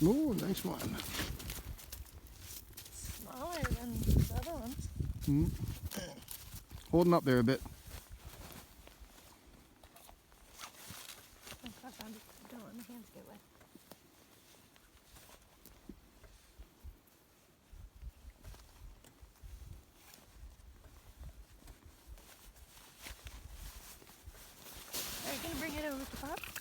Ooh, nice one. Smaller than the other ones. Mm. Holding up there a bit. Oh gosh, I don't want my hands to get wet. Are you gonna bring it over to Pop?